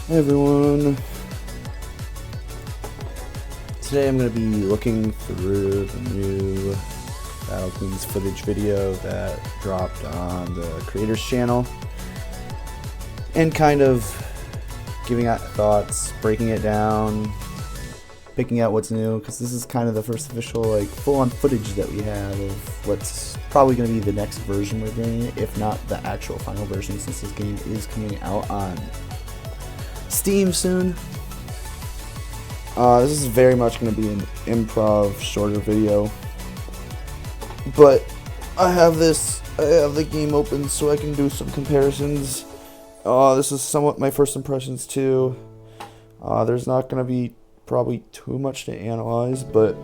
Hey everyone, today I'm going to be looking through the new Battle Queens footage video that dropped on the creators channel and kind of giving out thoughts, breaking it down, picking out what's new, because this is kind of the first official full-on footage that we have of what's probably going to be the next version we're getting, if not the actual final version, since this game is coming out on Steam soon. This is very much going to be an improv shorter video, but I have the game open so I can do some comparisons. This is somewhat my first impressions too. There's not going to be probably too much to analyze, but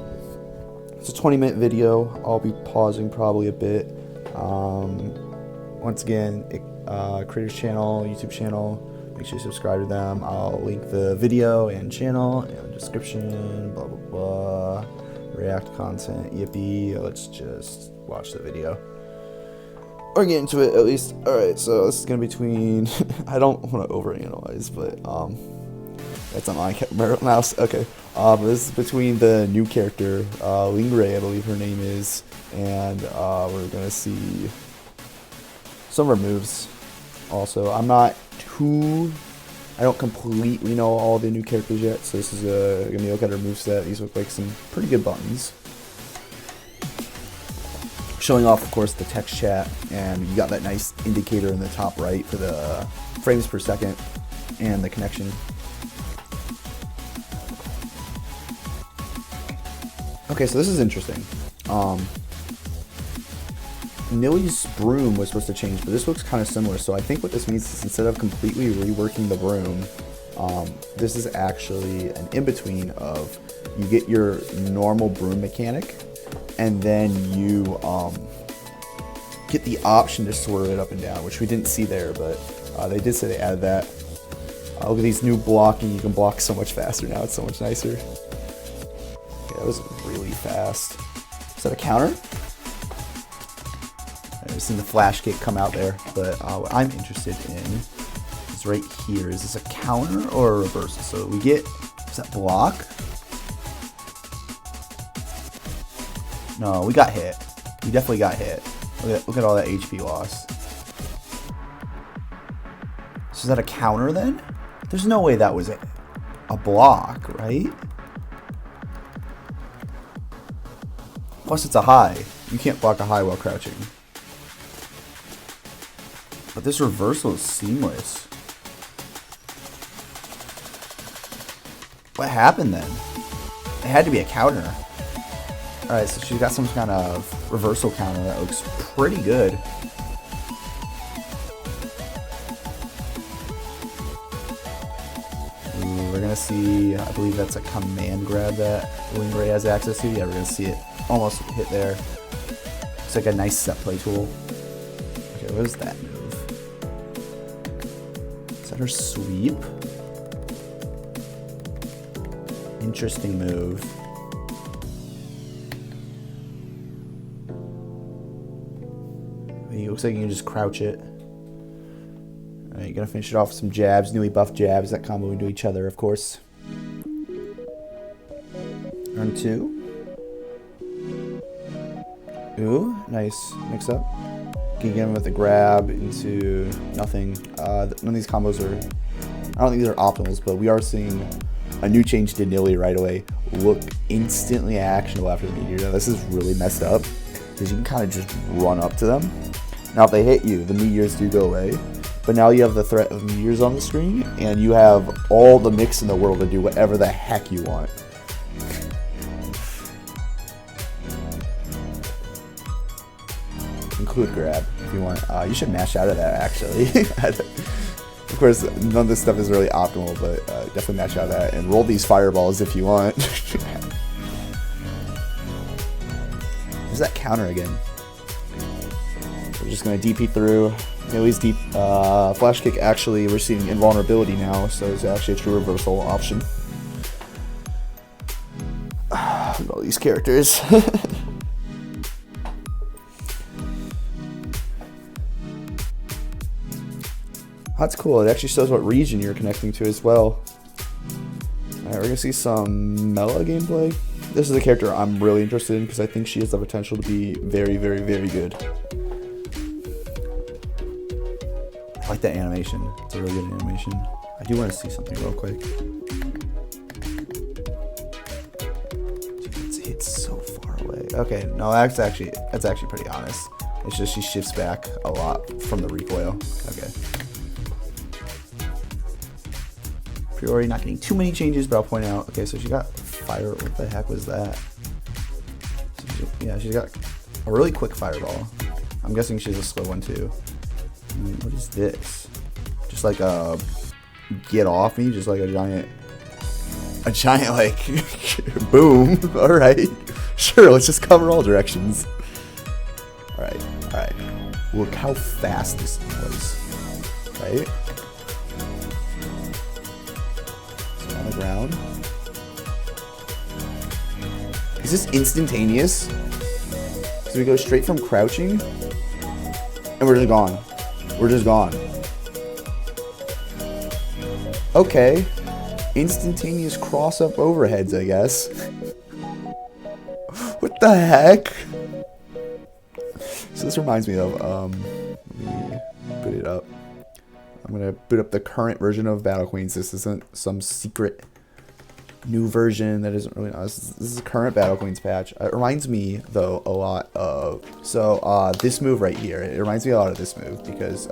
it's a 20-minute video. I'll be pausing probably a bit. Once again, creators channel, YouTube channel, make sure you subscribe to them. I'll link the video and channel in the description, blah blah blah. React content, yippee. Let's just watch the video. Or get into it at least. Alright, so this is gonna be between I don't want to overanalyze, but that's not my mouse. Okay. But this is between the new character, Lingray, I believe her name is, and we're gonna see some of her moves. Also, I don't completely know all the new characters yet, so this is gonna be a look at her moveset. These look like some pretty good buttons. Showing off, of course, the text chat, and you got that nice indicator in the top right for the frames per second and the connection. Okay, so this is interesting. Nilly's broom was supposed to change, but this looks kind of similar. So I think what this means is instead of completely reworking the broom, this is actually an in-between of you get your normal broom mechanic, and then you get the option to swirl it up and down, which we didn't see there, but they did say they added that. Look at these new blocking. You can block so much faster now. It's so much nicer. Okay, that was really fast. Is that a counter? I've seen the flash kick come out there, but what I'm interested in is right here. Is this a counter or a reversal? So we get, is that block? No, we got hit. We definitely got hit. Look at all that HP loss. So is that a counter then? There's no way that was a block, right? Plus it's a high. You can't block a high while crouching. But this reversal is seamless. What happened then? It had to be a counter. Alright, so she's got some kind of reversal counter that looks pretty good. Ooh, we're gonna see, I believe that's a command grab that Lingray has access to. Yeah, we're gonna see it almost hit there. It's like a nice set play tool. Okay, what is that move? Is that her sweep? Interesting move. It looks like you can just crouch it. Alright, you're gonna finish it off with some jabs, newly buff jabs that combo into each other, of course. Turn 2. Ooh, nice mix up. Can get him with a grab into nothing. None of these combos are, I don't think these are optimals, but we are seeing a new change to Nilly right away. Look instantly actionable after the meteor. Now, this is really messed up because you can kind of just run up to them. Now, if they hit you, the meteors do go away. But now you have the threat of meteors on the screen, and you have all the mix in the world to do whatever the heck you want. Include grab if you want. You should mash out of that, actually. Of course, none of this stuff is really optimal, but definitely mash out of that and roll these fireballs if you want. There's that counter again. We're just going to DP through. Nilly's deep flash kick. Actually, we're seeing invulnerability now, so it's actually a true reversal option. Look at all these characters. That's cool. It actually shows what region you're connecting to as well. Alright, we're gonna see some Mela gameplay. This is a character I'm really interested in because I think she has the potential to be very, very, very good. I like that animation. It's a really good animation. I do want to see something real quick. Dude, it's so far away. Okay, no, that's actually pretty honest. It's just she shifts back a lot from the recoil. Okay. Priori not getting too many changes, but I'll point out. Okay, so she got fire. What the heck was that? So she's got a really quick fireball. I'm guessing she's a slow one too. What is this? Just like a get off me, just like a giant like boom. All right, sure. Let's just cover all directions. All right. Look how fast this was, right? On the ground. Is this instantaneous? So we go straight from crouching and we're just gone. We're just gone. Okay. Instantaneous cross up overheads, I guess. What the heck? So this reminds me of let me put it up. I'm gonna boot up the current version of Battle Queens. This isn't some secret new version that isn't really. This is a current Battle Queens patch. It reminds me though a lot of this move right here. It reminds me a lot of this move because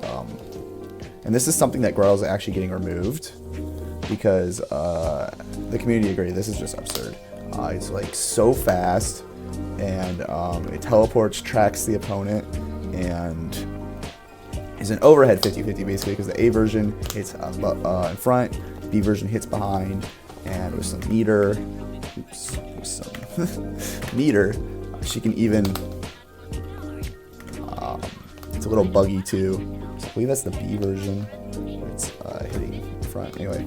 and this is something that Growl's actually getting removed because the community agreed. This is just absurd. It's like so fast and it teleports, tracks the opponent, and is an overhead 50-50 basically because the A version hits in front, B version hits behind, and with some meter, meter, she can even, it's a little buggy too. So I believe that's the B version. It's hitting in front anyway.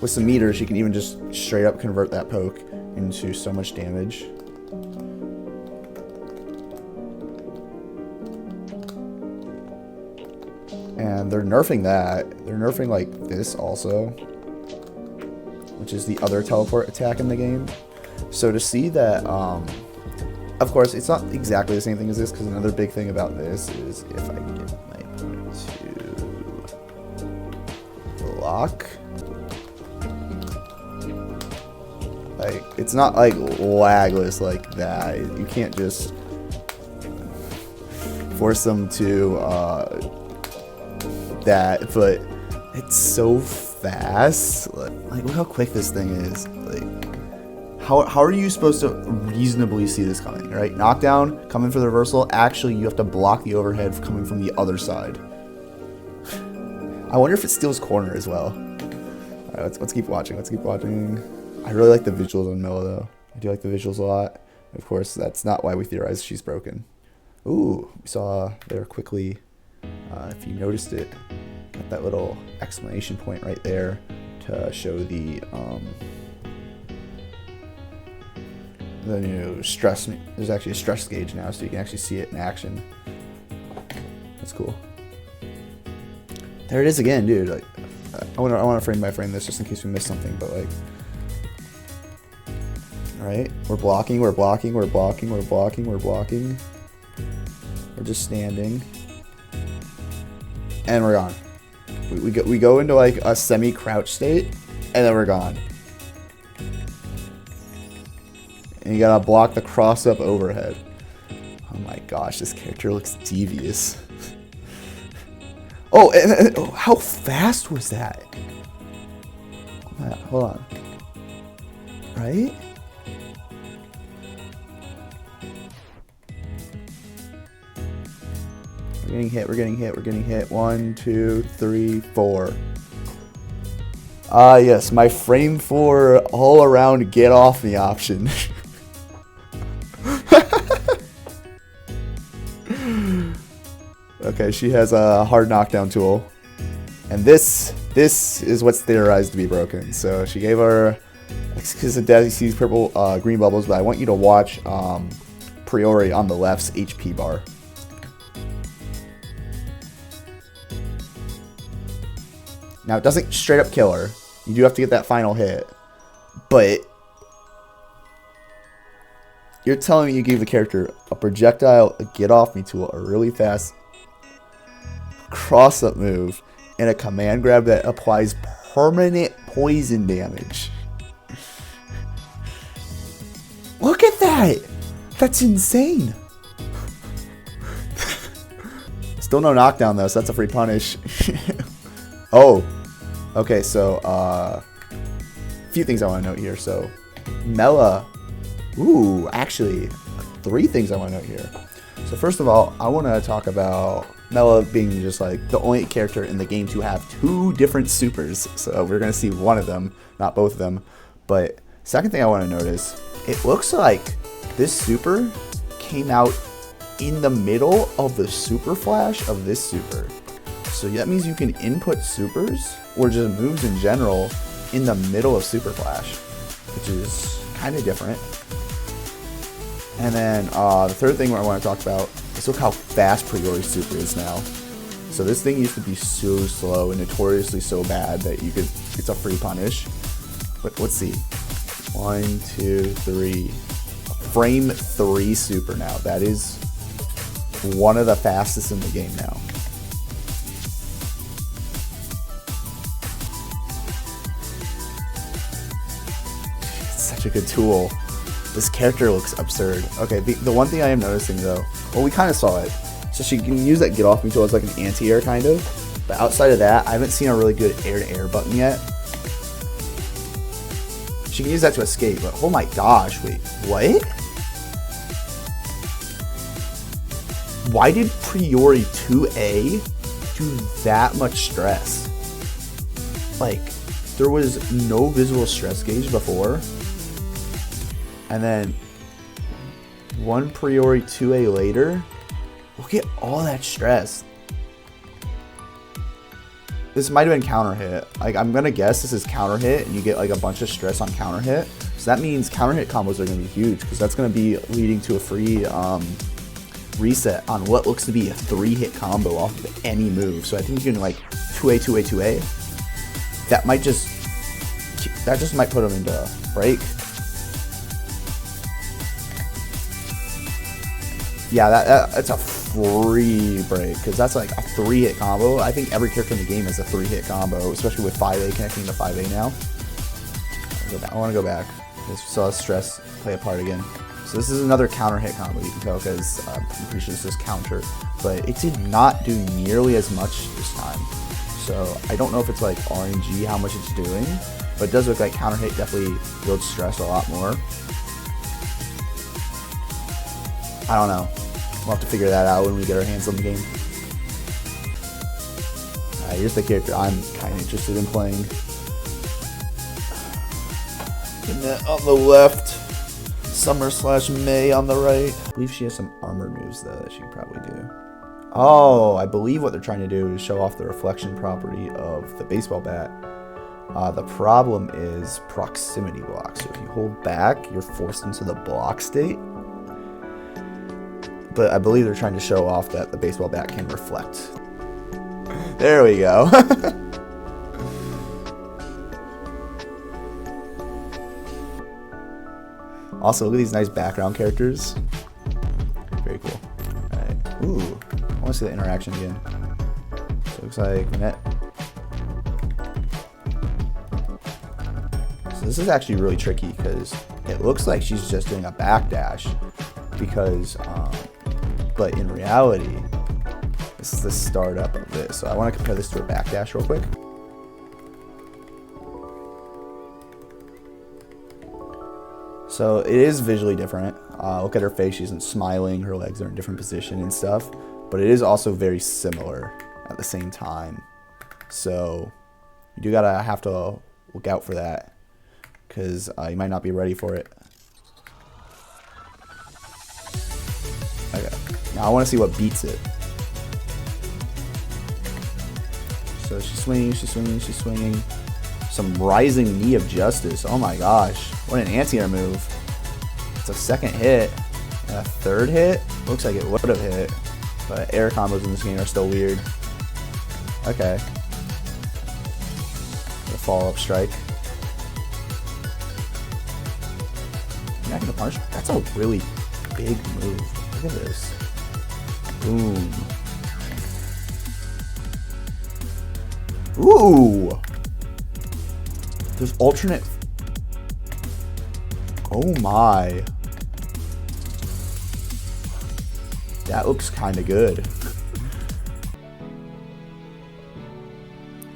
With some meter, she can even just straight up convert that poke into so much damage. And they're nerfing that. They're nerfing like this also, which is the other teleport attack in the game. So to see that, of course, it's not exactly the same thing as this, because another big thing about this is if I get my opponent to block, like it's not like lagless like that. You can't just force them to that, but it's so fast. Like look how quick this thing is. Like how are you supposed to reasonably see this coming, right? Knockdown coming for the reversal. Actually, you have to block the overhead coming from the other side. I wonder if it steals corner as well. All right, let's keep watching. Let's keep watching. I really like the visuals on Mela though. I do like the visuals a lot. Of course, that's not why we theorized she's broken. Ooh, we saw there quickly. If you noticed it, got that little exclamation point right there to show the new stress. There's actually a stress gauge now, so you can actually see it in action. That's cool. There it is again, dude. Like, I want to frame by frame this just in case we missed something, but like, all right, we're blocking, we're blocking, we're blocking, we're blocking, we're blocking. We're just standing. And we're gone. We go into like a semi-crouch state, and then we're gone. And you gotta block the cross-up overhead. Oh my gosh, this character looks devious. Oh, and how fast was that? Hold on. Right? We're getting hit, we're getting hit, we're getting hit. 1, 2, 3, 4. Ah, yes, my frame 4 all around get off me option. Okay, she has a hard knockdown tool. And this is what's theorized to be broken. So she gave her, because of Dazzy sees purple, green bubbles, but I want you to watch Priori on the left's HP bar. Now, it doesn't straight up kill her. You do have to get that final hit. But you're telling me you gave the character a projectile, a get off me tool, a really fast cross up move, and a command grab that applies permanent poison damage. Look at that! That's insane! Still no knockdown though, so that's a free punish. Oh, okay, so a few things I want to note here. So Mela, ooh, actually 3 things I want to note here. So first of all, I want to talk about Mela being just like the only character in the game to have 2 different supers. So we're going to see one of them, not both of them. But second thing I want to notice, it looks like this super came out in the middle of the super flash of this super. So that means you can input supers or just moves in general in the middle of super flash, which is kind of different. And then the third thing I want to talk about is look how fast Priori super is now. So this thing used to be so slow and notoriously so bad that it's a free punish. But let's see. 1, 2, 3. Frame 3 super now. That is one of the fastest in the game now. It's such a good tool. This character looks absurd. Okay, the one thing I am noticing though, well, we kind of saw it. So she can use that get off me tool as like an anti-air kind of. But outside of that, I haven't seen a really good air-to-air button yet. She can use that to escape, but oh my gosh, wait, what? Why did Priori 2A do that much stress? Like, there was no visible stress gauge before. And then one Priori 2A later, look at all that stress. This might have been counter hit. Like, I'm gonna guess this is counter hit and you get like a bunch of stress on counter hit. So that means counter hit combos are gonna be huge because that's gonna be leading to a free reset on what looks to be a 3-hit combo off of any move. So I think you can like 2A, 2A, 2A. That just might put him into break. Yeah, that's a free break because that's like a 3-hit combo. I think every character in the game is a 3-hit combo, especially with 5A connecting to 5A now. I want to go back. Just saw stress play a part again. So this is another counter hit combo, you can tell, because I'm pretty sure this is counter. But it did not do nearly as much this time. So I don't know if it's like RNG how much it's doing, but it does look like counter hit definitely builds stress a lot more. I don't know. We'll have to figure that out when we get our hands on the game. Alright, here's the character I'm kind of interested in playing. Jeanette on the left. Summer/May on the right. I believe she has some armor moves though that she can probably do. Oh, I believe what they're trying to do is show off the reflection property of the baseball bat. The problem is proximity block. So if you hold back, you're forced into the block state. But I believe they're trying to show off that the baseball bat can reflect. There we go. Also, look at these nice background characters. Very cool. Alright. Ooh. I want to see the interaction again. So it looks like Jeanette. So this is actually really tricky because it looks like she's just doing a backdash. Because, but in reality, this is the startup of this. So I want to compare this to a backdash real quick. So it is visually different. Look at her face, she isn't smiling, her legs are in a different position and stuff. But it is also very similar at the same time. So you do gotta have to look out for that because you might not be ready for it. Okay, now I wanna see what beats it. So she's swinging, she's swinging, she's swinging. Some rising knee of justice. Oh my gosh. What an anti-air move. It's a second hit. And a third hit? Looks like it would have hit. But air combos in this game are still weird. Okay. The follow-up strike. You're not gonna punish? That's a really big move. Look at this. Boom. Ooh! There's alternate. Oh my. That looks kind of good.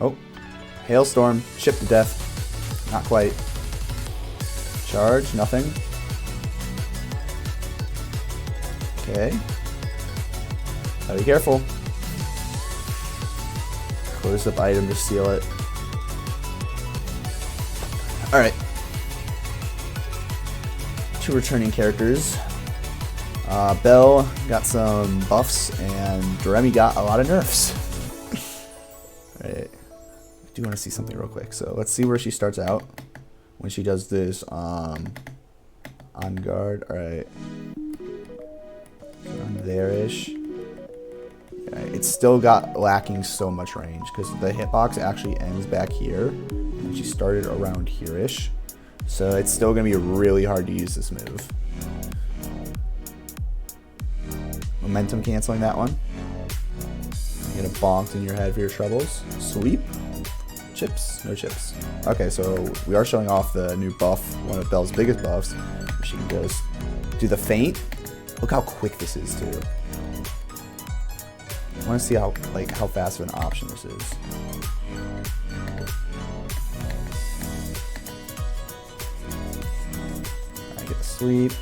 Oh. Hailstorm. Chip to death. Not quite. Charge. Nothing. Okay. Gotta be careful. Close up item to seal it. Alright. 2 returning characters. Belle got some buffs, and Doremi got a lot of nerfs. Alright. I do want to see something real quick. So let's see where she starts out when she does this on guard. Alright. On there-ish. Yeah, it's still got lacking so much range because the hitbox actually ends back here, and she started around here-ish. So it's still going to be really hard to use this move. Momentum canceling that one. You get a bonked in your head for your troubles. Sweep. Chips. No chips. Okay, so we are showing off the new buff, one of Belle's biggest buffs. She can just do the feint. Look how quick this is too. I want to see how fast of an option this is. I get the sweep.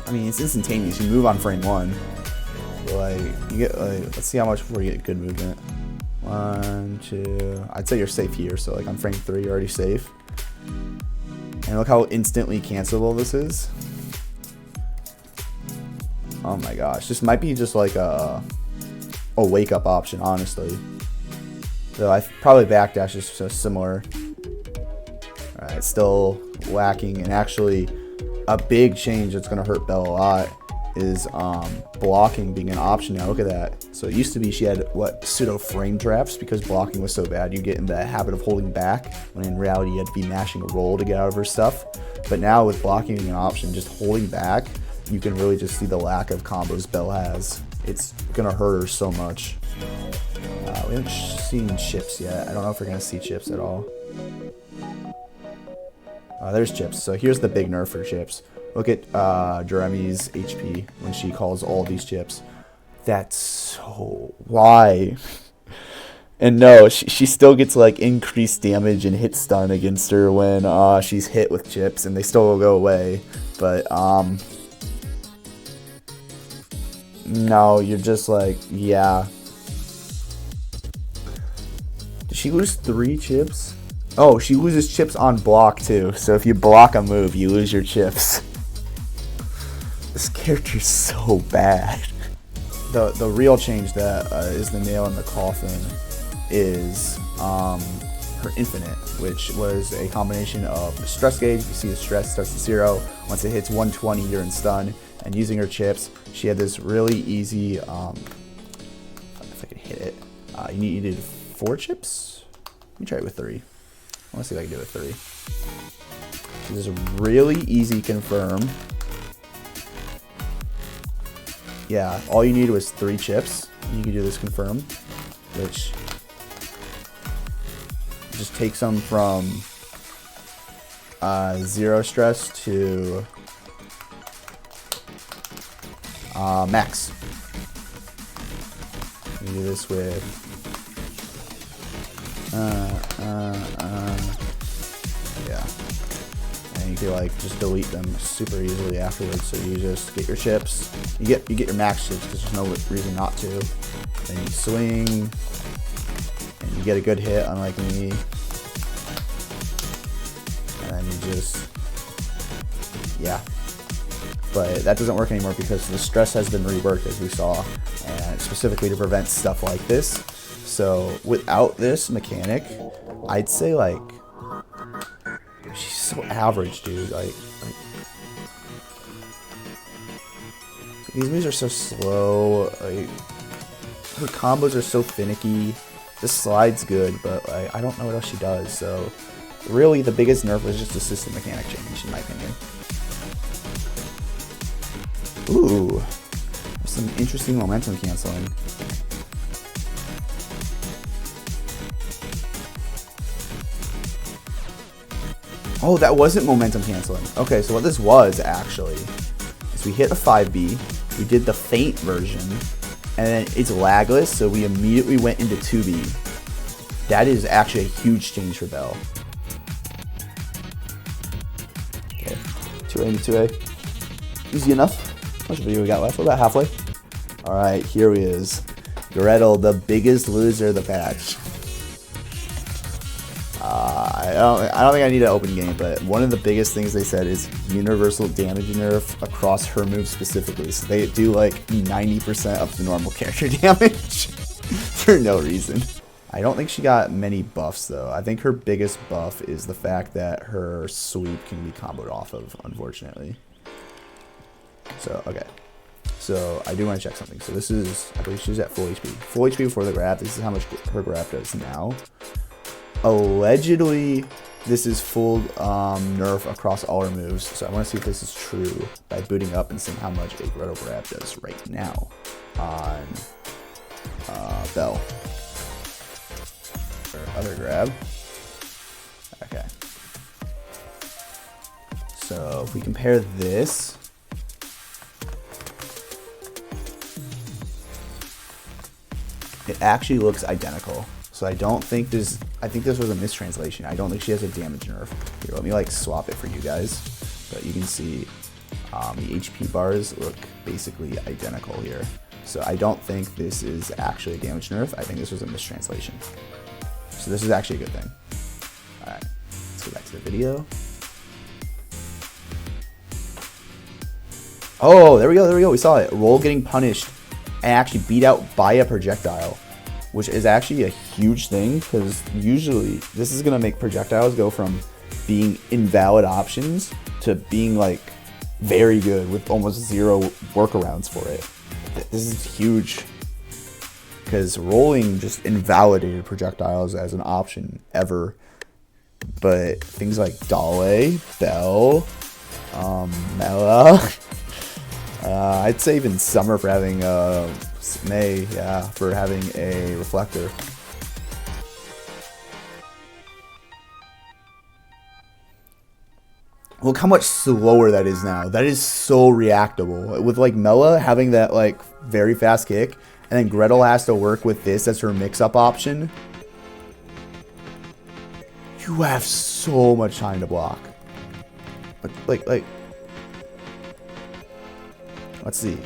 I mean, it's instantaneous. You move on frame 1. So, like, you get, let's see how much before you get good movement. 1, 2. I'd say you're safe here. So, like, on frame 3, you're already safe. And look how instantly cancelable this is. Oh my gosh. This might be just like a wake up option, honestly. Though I probably backdash is so similar. Alright, still lacking, and actually a big change that's going to hurt Belle a lot is blocking being an option now. Look at that. So it used to be she had pseudo frame traps because blocking was so bad. You get in the habit of holding back when in reality you had to be mashing a roll to get out of her stuff. But now with blocking being an option, just holding back, you can really just see the lack of combos Belle has. It's going to hurt her so much. We haven't seen chips yet. I don't know if we're going to see chips at all. There's chips. So here's the big nerf for chips. Look at Doremi's HP when she calls all these chips. That's so... Why? And no, she still gets like increased damage and hit stun against her when she's hit with chips, and they still will go away. But no, you're just like, yeah. Did she lose 3 chips? Oh, she loses chips on block too. So if you block a move, you lose your chips. This character's so bad. The real change that is the nail in the coffin is her infinite, which was a combination of the stress gauge. You see the stress starts at 0. Once it hits 120, you're in stun. And using her chips, she had this really easy, if I can hit it, you needed 4 chips? Let me try it with 3. I want to see if I can do it with 3. This is a really easy confirm. Yeah, all you need was 3 chips. You can do this confirm, which just takes them from 0 stress to max. You do this with yeah, and you can like just delete them super easily afterwards. So you just get your chips, you get your max chips because there's no reason not to. Then you swing, and you get a good hit, unlike me. And then you just, yeah. But that doesn't work anymore because the stress has been reworked, as we saw, and specifically to prevent stuff like this. So without this mechanic, I'd say like she's so average, dude. Like these moves are so slow. Like her combos are so finicky. The slide's good, but like I don't know what else she does. So really, the biggest nerf was just a system mechanic change, in my opinion. Ooh, some interesting momentum canceling. Oh, that wasn't momentum canceling. Okay, so what this was actually is we hit a 5B, we did the feint version, and then it's lagless, so we immediately went into 2B. That is actually a huge change for Belle. Okay, 2A into 2A. Easy enough. How much video we got left? We're about halfway. Alright, here he is. Gretel, the biggest loser of the patch. I don't think I need an open game, but one of the biggest things they said is universal damage nerf across her moves specifically. So they do like 90% of the normal character damage for no reason. I don't think she got many buffs though. I think her biggest buff is the fact that her sweep can be comboed off of, unfortunately. So, okay. So, I do want to check something. So, this is, I believe she's at full HP. Full HP before the grab. This is how much her grab does now. Allegedly, this is full nerf across all her moves. So, I want to see if this is true by booting up and seeing how much a Gretel grab does right now on Belle. Her other grab. Okay. So, if we compare this. It actually looks identical. So I don't think this, I think this was a mistranslation. I don't think she has a damage nerf. Here, let me like swap it for you guys. But you can see the HP bars look basically identical here. So I don't think this is actually a damage nerf. I think this was a mistranslation. So this is actually a good thing. All right, let's go back to the video. Oh, there we go, there we go. We saw it. Roll getting punished and actually beat out by a projectile, which is actually a huge thing because usually this is going to make projectiles go from being invalid options to being like very good with almost zero workarounds for it. This is huge because rolling just invalidated projectiles as an option ever. But things like Dale, Belle, Mela, I'd say even Summer for having May, yeah, for having a reflector. Look how much slower that is now. That is so reactable. With like Mela having that like very fast kick, and then Gretel has to work with this as her mix-up option. You have so much time to block. Like, let's see.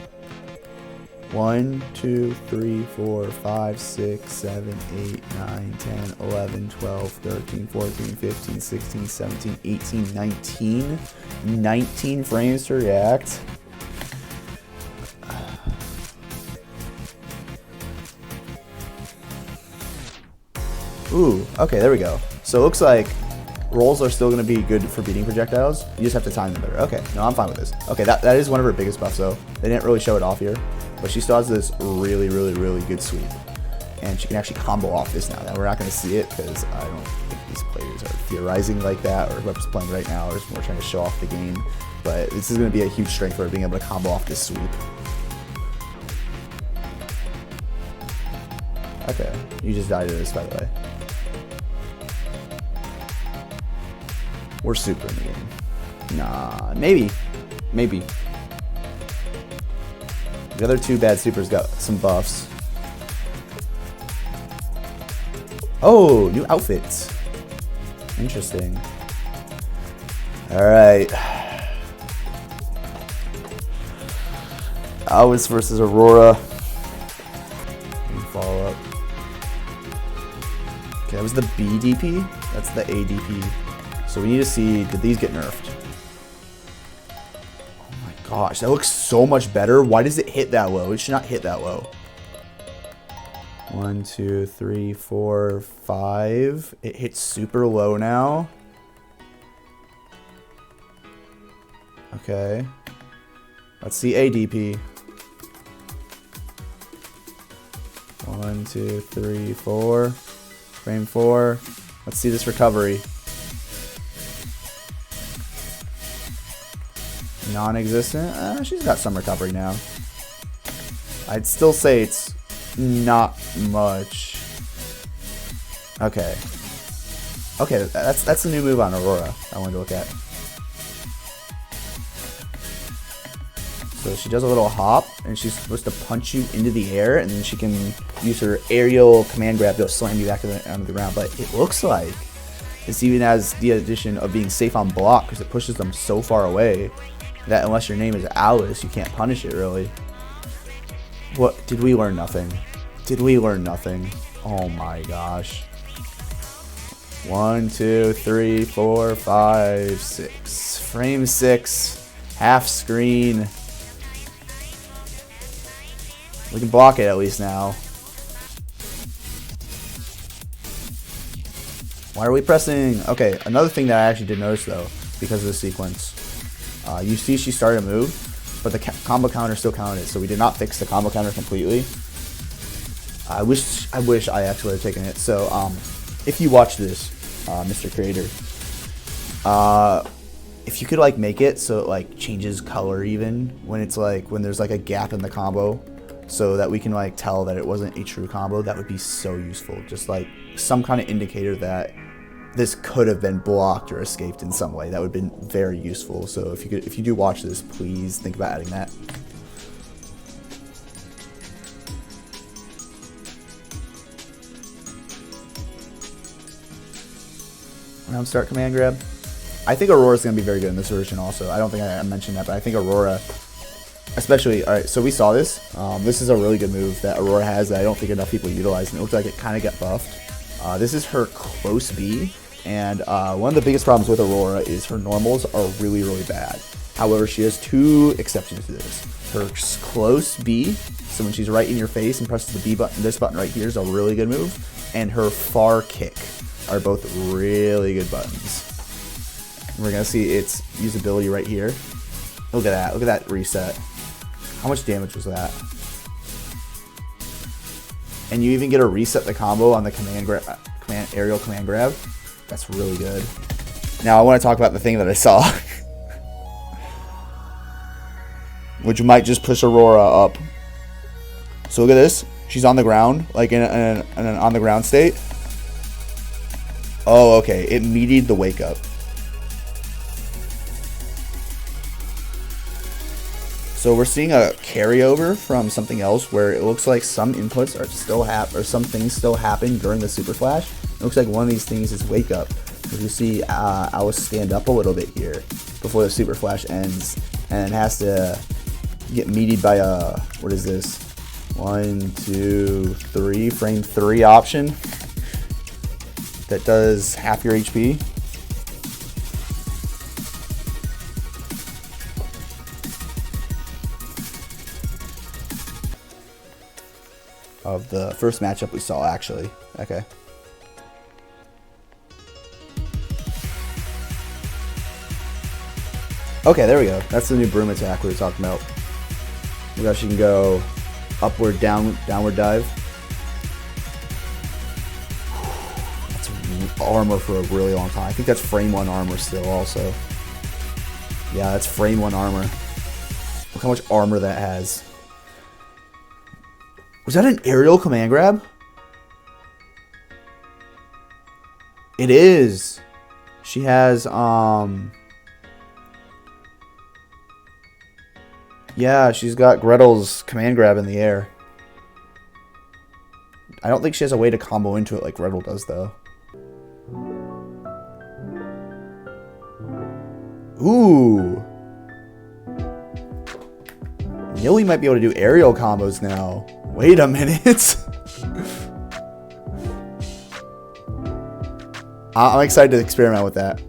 1, 2, 3, 4, 5, 6, 7, 8, 9, 10, 11, 12, 13, 14, 15, 16, 17, 18, 19. 19 frames to react. Ooh, okay, there we go. So it looks like rolls are still going to be good for beating projectiles. You just have to time them better. Okay, no, I'm fine with this. Okay, that is one of her biggest buffs, though. They didn't really show it off here. But she still has this really, really, really good sweep. And she can actually combo off this now. Now, we're not going to see it because I don't think these players are theorizing like that, or whoever's playing right now is more trying to show off the game. But this is going to be a huge strength for her being able to combo off this sweep. Okay, you just died to this, by the way. We're super in the game. Nah, maybe. Maybe. The other two bad supers got some buffs. Oh, new outfits. Interesting. Alright. Alice versus Aurora. Follow up. Okay, that was the BDP. That's the ADP. So we need to see, did these get nerfed? Oh my gosh, that looks so much better. Why does it hit that low? It should not hit that low. 1, 2, 3, 4, 5. It hits super low now. Okay. Let's see ADP. 1, 2, 3, 4. Frame 4. Let's see this recovery. Non-existent. She's got some recovery now. I'd still say it's not much. Okay. Okay, that's the new move on Aurora I wanted to look at. So she does a little hop, and she's supposed to punch you into the air, and then she can use her aerial command grab to slam you back onto the ground. But it looks like this even has the addition of being safe on block, because it pushes them so far away that unless your name is Alice, you can't punish it really. What? Did we learn nothing? Did we learn nothing? Oh my gosh. 1, 2, 3, 4, 5, 6. Frame 6. Half screen. We can block it at least now. Why are we pressing? Okay, another thing that I actually did notice though, because of the sequence. You see she started a move, but the combo counter still counted, so we did not fix the combo counter completely. I wish IX would have taken it. So if you watch this, Mr. Creator, if you could like make it so it like changes color even when it's like when there's like a gap in the combo, so that we can like tell that it wasn't a true combo, that would be so useful. Just like some kind of indicator that this could have been blocked or escaped in some way. That would have been very useful. So if you do watch this, please think about adding that. Round start command grab. I think Aurora's going to be very good in this version also. I don't think I mentioned that, but I think Aurora, especially, alright, so we saw this. This is a really good move that Aurora has that I don't think enough people utilize, and it looks like it kind of got buffed. This is her close B, and one of the biggest problems with Aurora is her normals are really, really bad. However, she has two exceptions to this. Her close B, so when she's right in your face and presses the B button, this button right here is a really good move, and her far kick are both really good buttons. And we're going to see its usability right here. Look at that. Look at that reset. How much damage was that? And you even get to reset the combo on the aerial command grab. That's really good. Now I want to talk about the thing that I saw. Which might just push Aurora up. So look at this. She's on the ground, like in an on the ground state. Oh, okay. It meatied the wake up. So we're seeing a carryover from something else where it looks like some inputs are still or some things still happen during the super flash. It looks like one of these things is wake up. As you see, Alice stand up a little bit here before the super flash ends, and it has to get meatied by a, what is this? 1, 2, 3, frame 3 option that does half your HP. Of the first matchup we saw, actually. Okay. Okay, there we go. That's the new broom attack we were talking about. Look how she can go upward, downward dive. That's armor for a really long time. I think that's frame 1 armor still also. Yeah, that's frame 1 armor. Look how much armor that has. Was that an aerial command grab? It is. She has, yeah, she's got Gretel's command grab in the air. I don't think she has a way to combo into it like Gretel does, though. Ooh. Nilly might be able to do aerial combos now. Wait a minute. I'm excited to experiment with that.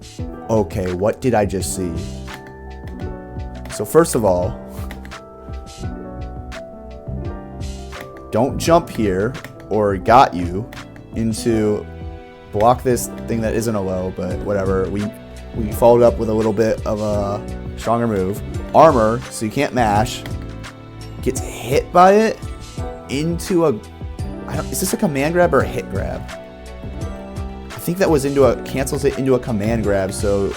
Okay, what did I just see? So first of all, don't jump here or got you into block this thing that isn't a low, but whatever. We followed up with a little bit of a Stronger move. Armor, so you can't mash. Gets hit by it into a... is this a command grab or a hit grab? I think that was cancels it into a command grab, so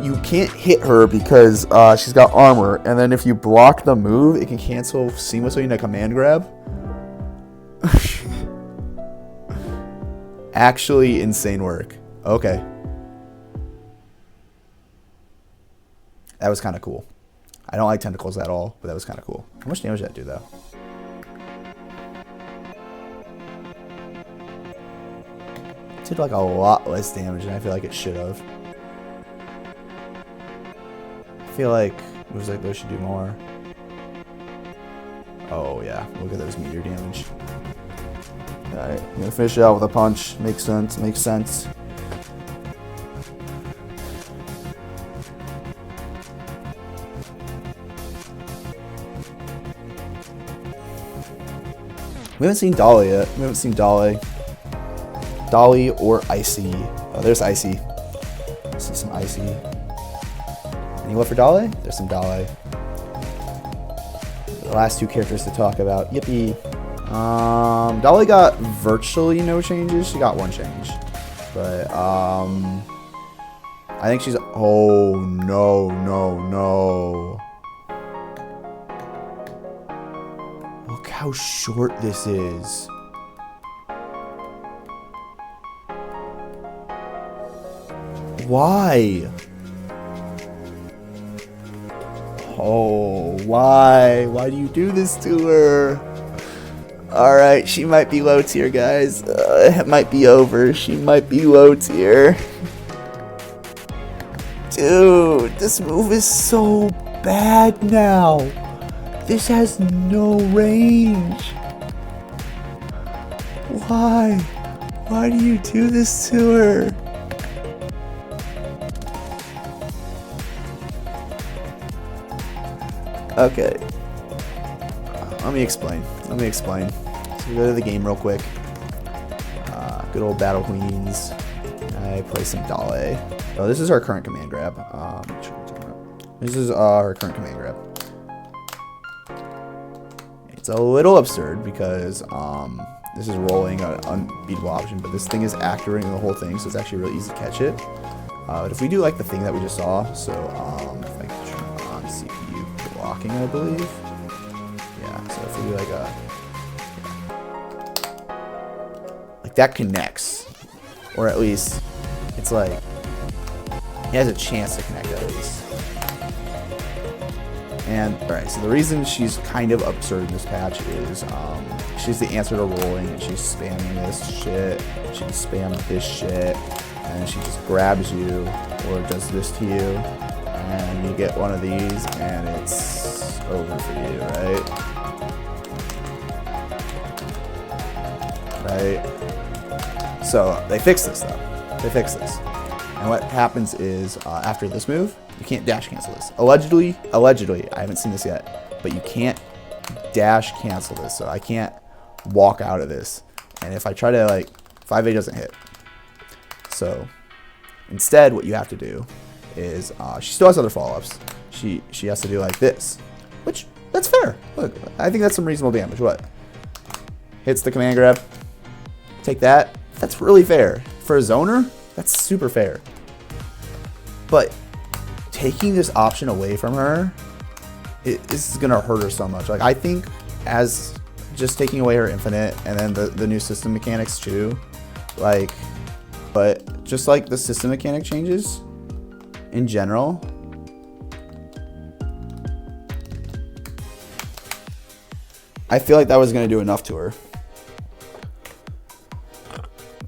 you can't hit her because she's got armor, and then if you block the move, it can cancel seamlessly into a command grab. Actually insane work. Okay. That was kind of cool. I don't like tentacles at all, but that was kind of cool. How much damage did that do, though? It did like a lot less damage than I feel like it should have. I feel like moves like those should do more. Oh yeah, look at those meter damage. Alright, I'm gonna finish it out with a punch. Makes sense, makes sense. We haven't seen Dolly yet. We haven't seen Dolly. Dolly or Icy. Oh, there's Icy. See some Icy. Any what for Dolly? There's some Dolly. The last two characters to talk about. Yippee. Dolly got virtually no changes. She got one change. But, I think she's... Oh, no, no, no. Look how short this is. Why? Oh, why? Why do you do this to her? Alright, she might be low tier, guys. It might be over. She might be low tier. Dude, this move is so bad now. This has no range. Why? Why do you do this to her? Okay. Let me explain. So we go to the game real quick. Good old Battle Queens. I play some Dolly. Oh, this is our current command grab. This is our current command grab. It's a little absurd because this is rolling an unbeatable option, but this thing is activating the whole thing, so it's actually really easy to catch it. But if we do like the thing that we just saw, so if I can turn on CPU blocking, I believe. Yeah, so if we do like that connects, or at least it's like he has a chance to connect at least. And alright, so the reason she's kind of absurd in this patch is she's the answer to rolling, and she's spamming this shit. She can spam this shit, and she just grabs you or does this to you, and you get one of these, and it's over for you, right? Right? So they fixed this though. They fixed this. And what happens is after this move, you can't dash cancel this. Allegedly, I haven't seen this yet, but you can't dash cancel this. So I can't walk out of this. And if I try to 5A doesn't hit. So instead, what you have to do is she still has other follow-ups. She has to do like this, which that's fair. Look, I think that's some reasonable damage. What? Hits the command grab. Take that. That's really fair. For a zoner, that's super fair. But taking this option away from her, this is gonna hurt her so much. I think as just taking away her infinite and then the new system mechanics too, but just the system mechanic changes in general, I feel like that was gonna do enough to her.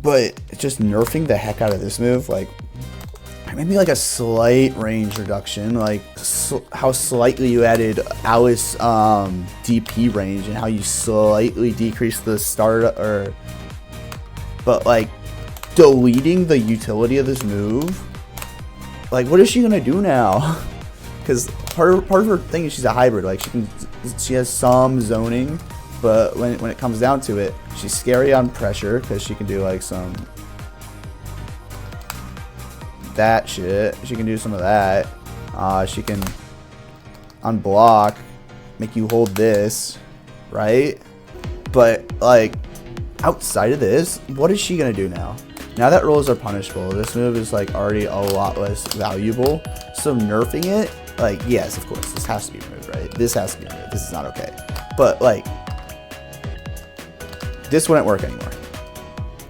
But just nerfing the heck out of this move, maybe a slight range reduction, how slightly you added Alice DP range and how you slightly decreased the start, but deleting the utility of this move, what is she gonna do now? Because part of her thing is she's a hybrid, she has some zoning. But when it comes down to it, she's scary on pressure because she can do some that shit. She can do some of that. She can unblock, make you hold this, right? But like outside of this, what is she gonna do now? Now that rolls are punishable, this move is like already a lot less valuable. So nerfing it, like, yes, of course, this has to be removed, right? This has to be removed. This is not okay. But like, this wouldn't work anymore.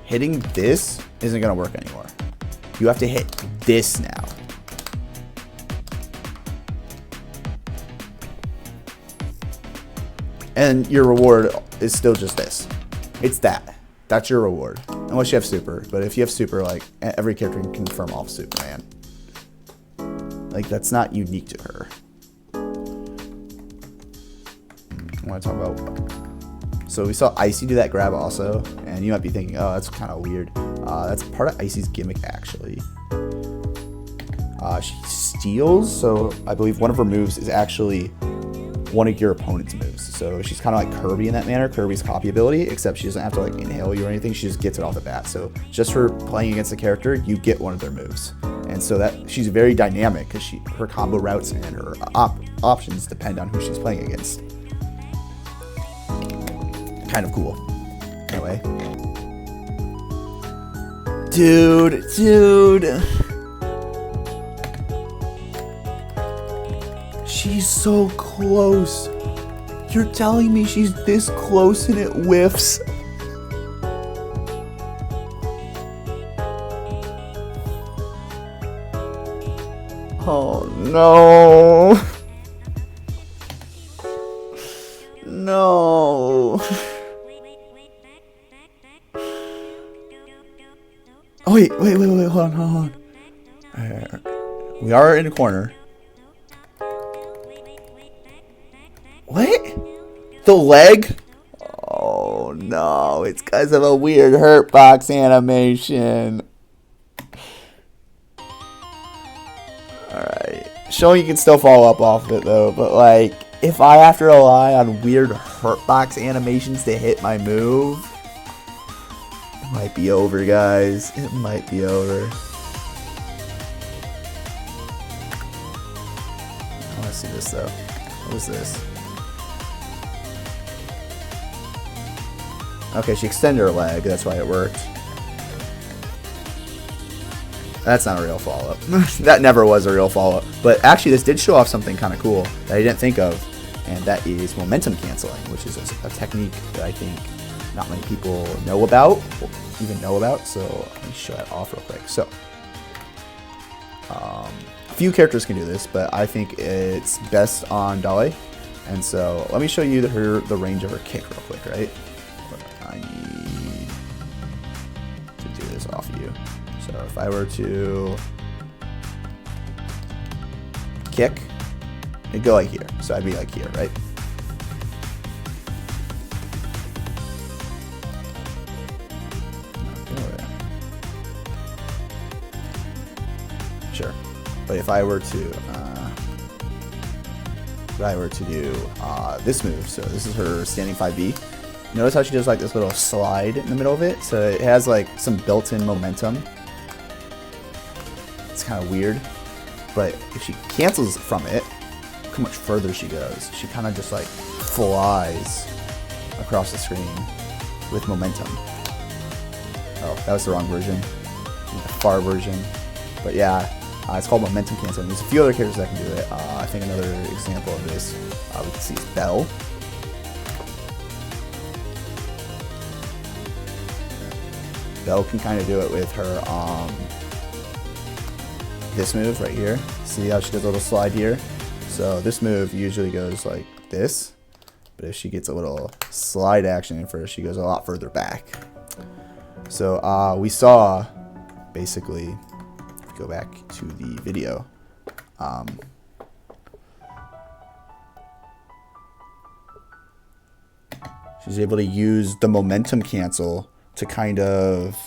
Hitting this isn't gonna work anymore. You have to hit this now. And your reward is still just this. It's that. That's your reward. Unless you have super. But if you have super, like, every character can confirm off Superman. Like, that's not unique to her. I want to talk about... So we saw Icy do that grab also. And you might be thinking, oh, that's kind of weird. That's part of Icy's gimmick, actually. She steals. So I believe one of her moves is actually one of your opponent's moves. So she's kind of like Kirby in that manner, Kirby's copy ability, except she doesn't have to like inhale you or anything. She just gets it off the bat. So just for playing against a character, you get one of their moves. And so that she's very dynamic because her combo routes and her options depend on who she's playing against. Kind of cool. Anyway. Dude. She's so close. You're telling me she's this close and it whiffs? Oh no. No. Oh, wait, hold on. We are in a corner. What? The leg? Oh no, it's because of a weird hurt box animation. Alright. Showing you can still follow up off of it though, but like, if I have to rely on weird hurt box animations to hit my move, it might be over, guys. It might be over. I want to see this though. What is this? Okay, she extended her leg, that's why it worked. That's not a real follow-up. That never was a real follow-up. But actually, this did show off something kind of cool that I didn't think of, and that is momentum canceling, which is a technique that I think not many people know about, or even know about, so let me show that off real quick. So, a few characters can do this, but I think it's best on Dale, and so let me show you the range of her kick real quick, right? I need to do this off of you. So if I were to kick, it'd go like here. So I'd be like here, right? Sure. But if I were to do this move, so this is her standing 5B. Notice how she does like this little slide in the middle of it. So it has like some built-in momentum. It's kind of weird. But if she cancels from it, look how much further she goes. She kind of just like flies across the screen with momentum. Oh, that was the wrong version. The far version. But yeah, it's called momentum canceling. There's a few other characters that can do it. I think another example of this we can see is Belle. Belle can kind of do it with her this move right here. See how she does a little slide here? So this move usually goes like this, but if she gets a little slide action in first, she goes a lot further back. So we saw, basically, if we go back to the video, she's able to use the momentum cancel to kind of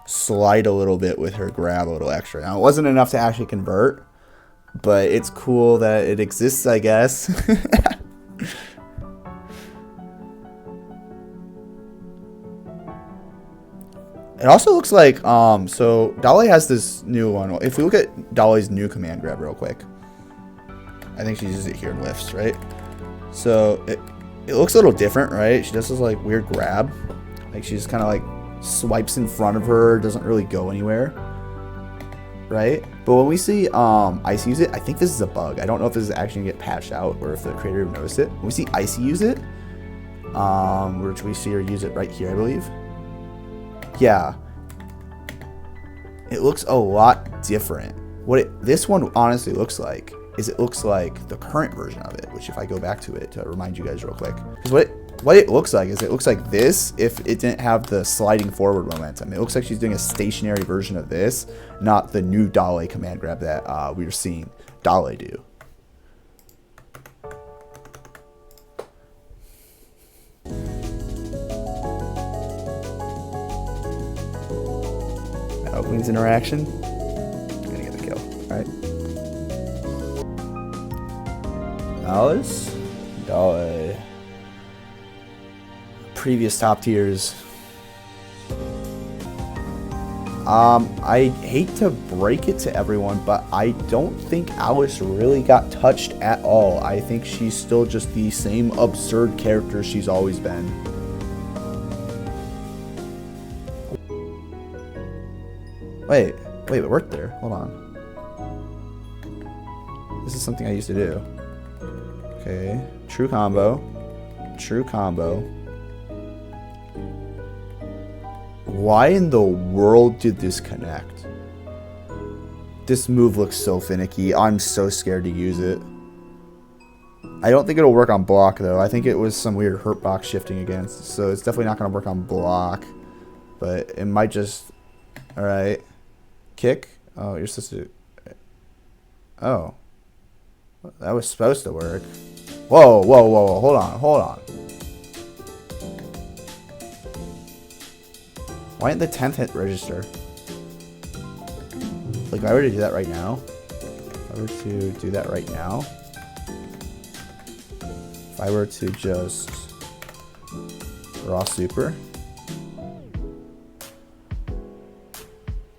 slide a little bit with her grab a little extra. Now, it wasn't enough to actually convert, but it's cool that it exists, I guess. It also looks like, so Dale has this new one. If we look at Dale's new command grab real quick, I think she uses it here in lifts, right? So it looks a little different, right? She does this like weird grab. Like she just kind of like swipes in front of her, doesn't really go anywhere, right? But when we see Icy use it, I think this is a bug. I don't know if this is actually gonna get patched out or if the creator noticed it. When we see Icy use it, which we see her use it right here, I believe. Yeah, it looks a lot different. This one honestly looks like is it looks like the current version of it, which if I go back to it to remind you guys real quick, because what it looks like is it looks like this if it didn't have the sliding forward momentum. It looks like she's doing a stationary version of this, not the new Dale command grab that we were seeing Dale do. Metal Queen's interaction. Gonna get the kill. Alright. Alice? Dale. Previous top tiers. I hate to break it to everyone, but I don't think Alice really got touched at all. I think she's still just the same absurd character she's always been. Wait, it worked there. Hold on. This is something I used to do. Okay, true combo. True combo. Why in the world did this connect? This move looks so finicky. I'm so scared to use it. I don't think it'll work on block though. I think it was some weird hurt box shifting against. So it's definitely not going to work on block. But it might just... Alright. Kick? Oh, you're supposed to... Oh. That was supposed to work. Whoa. Hold on. Why didn't the 10th hit register? Like, if I were to do that right now. If I were to just raw super.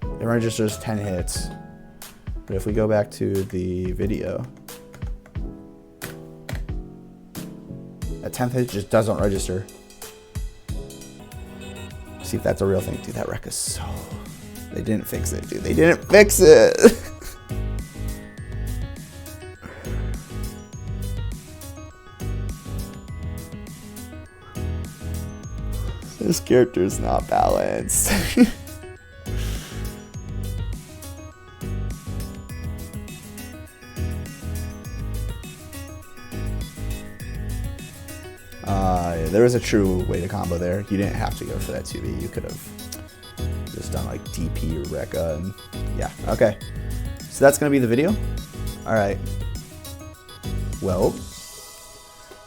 It registers 10 hits. But if we go back to the video, that 10th hit just doesn't register. See if that's a real thing. Dude, that wreck is so... They didn't fix it, dude. They didn't fix it! This character is not balanced. There was a true way to combo there. You didn't have to go for that 2B. You could have just done like DP or Rekka and yeah, okay. So that's gonna be the video. Alright. Well,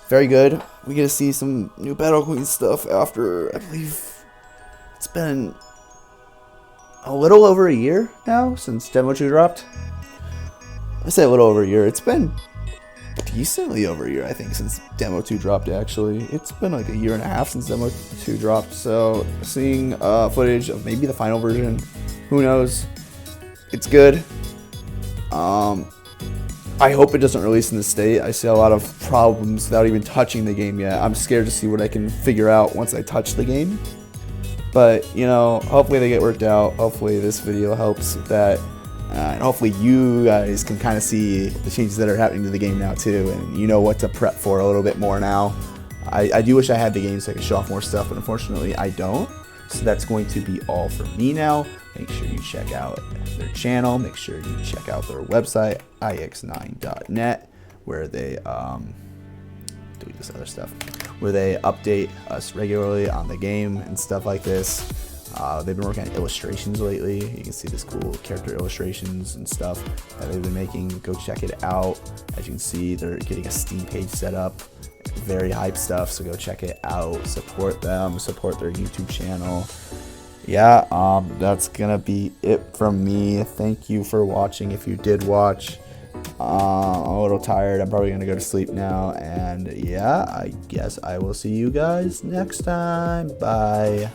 very good. We get to see some new Battle Queen stuff after, I believe, it's been a little over a year now since Demo 2 dropped. I say a little over a year. It's been decently over a year, I think, since Demo 2 dropped, actually. It's been like a year and a half since Demo 2 dropped, so seeing footage of maybe the final version, who knows? It's good. I hope it doesn't release in the state. I see a lot of problems without even touching the game yet. I'm scared to see what I can figure out once I touch the game. But, you know, hopefully they get worked out. Hopefully this video helps with that. And hopefully you guys can kind of see the changes that are happening to the game now too, and you know what to prep for a little bit more now. I do wish I had the game so I could show off more stuff, but unfortunately I don't. So that's going to be all for me now. Make sure you check out their channel. Make sure you check out their website, ix9.net, where they delete this other stuff, where they update us regularly on the game and stuff like this. They've been working on illustrations lately. You can see this cool character illustrations and stuff that they've been making. Go check it out. As you can see, they're getting a Steam page set up. Very hype stuff, so go check it out. Support them. Support their YouTube channel. Yeah, that's gonna be it from me. Thank you for watching if you did watch. I'm a little tired. I'm probably gonna go to sleep now. And yeah, I guess I will see you guys next time. Bye.